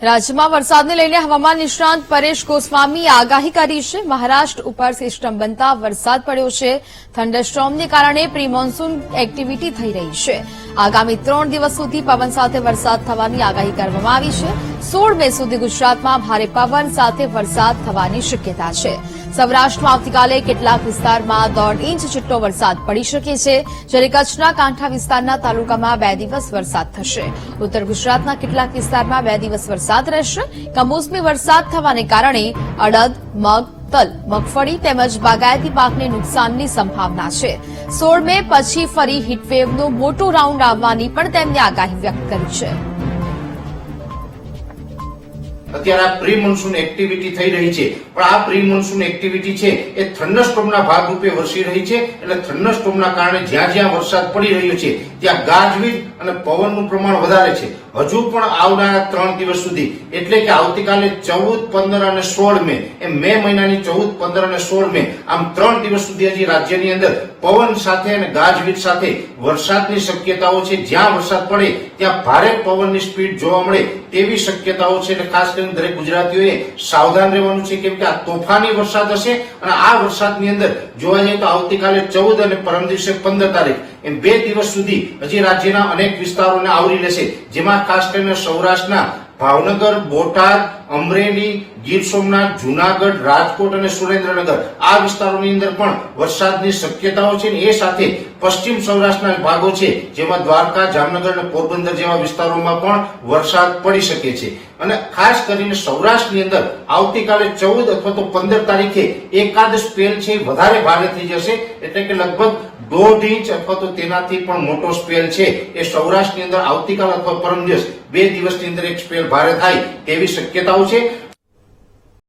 રાજ્યમાં વરસાદને લઈને હવામાન નિષ્ણાંત પરેશ ગોસ્વામીએ આગાહી કરી છે। મહારાષ્ટ્ર ઉપર સિસ્ટમ બનતા વરસાદ પડ્યો છે। થંડરસ્ટોર્મને કારણે પ્રી મોન્સૂન એક્ટિવિટી થઈ રહી છે। આગામી 3 દિવસ સુધી પવન સાથે વરસાદ થવાની આગાહી કરવામાં આવી છે। 16 મે સુધી ગુજરાતમાં ભારે પવન સાથે વરસાદ થવાની શક્યતા છે। સૌરાષ્ટ્રમાં આવતીકાલે કેટલાક વિસ્તારમાં 1.5 ઇંચ જેટલો વરસાદ પડી શકે છે, જ્યારે કચ્છના કાંઠા વિસ્તારના તાલુકામાં 2 દિવસ વરસાદ થશે। ઉત્તર ગુજરાતના કેટલાક વિસ્તારમાં 2 દિવસ વરસાદ રહેશે। કમોસમી વરસાદ થવાને કારણે અડદ, મગ, તલ, મગફળી તેમજ બાગાયતી પાકને નુકસાનની સંભાવના છે। 16 મે પછી ફરી હીટવેવનો મોટો રાઉન્ડ આવવાની પણ તેમણે આગાહી વ્યક્ત કરી છે। અત્યારે આ પ્રી મોન્સૂન એક્ટિવિટી થઈ રહી છે, પણ આ પ્રી મોન્સૂન એક્ટિવિટી છે એ થંડરસ્ટોર્મના ભાગરૂપે વરસી રહી છે। એટલે થંડરસ્ટોર્મના કારણે જ્યાં જ્યાં વરસાદ પડી રહ્યો છે ત્યાં ગાજવીજ અને પવનનું પ્રમાણ વધારે છે। હજુ પણ આવનારા 3 દિવસ સુધી એટલે કે આવતીકાલે 14, 15 અને 16 મે એ મે મહિનાની 14, 15 અને 16 મે આમ 3 દિવસ સુધી હજી રાજ્યની અંદર પવન સાથે અને ગાજવીજ સાથે વરસાદની શક્યતાઓ છે। જ્યાં વરસાદ પડે ત્યાં ભારે પવનની સ્પીડ જોવા મળે તેવી શક્યતાઓ છે। એટલે ખાસ કરીને દરેક ગુજરાતીઓએ સાવધાન રહેવાનું છે, કેમ કે આ તોફાની વરસાદ હશે અને આ વરસાદની અંદર જોવા જઈએ તો આવતીકાલે 14 અને પરમ દિવસે 15 તારીખ એમ 2 દિવસ સુધી હજી રાજ્યના અનેક વિસ્તારોને આવરી લેશે। જેમાં ખાસ કરીને સૌરાષ્ટ્રના ભાવનગર, બોટાદ, અમરેલી, ગીર સોમનાથ, જૂનાગઢ, રાજકોટ અને સુરેન્દ્રનગર આ વિસ્તારોની અંદર પણ વરસાદની શક્યતાઓ છે। એ સાથે પશ્ચિમ સૌરાષ્ટ્રના ભાગો છે, જેમાં દ્વારકા, જામનગર અને પોરબંદર જેવા વિસ્તારોમાં પણ વરસાદ પડી શકે છે। અને ખાસ કરીને સૌરાષ્ટ્રની અંદર આવતીકાલે 14 અથવા તો 15 તારીખે એકાદ સ્પેલ છે વધારે ભારે થઈ જશે, એટલે કે લગભગ 1.5 ઇંચ અથવા તો તેનાથી પણ મોટો સ્પેલ છે એ સૌરાષ્ટ્રની અંદર આવતીકાલ અથવા પરમ દિવસ 2 દિવસની અંદર એક સ્પેલ ભારે થાય તેવી શક્યતાઓ છે।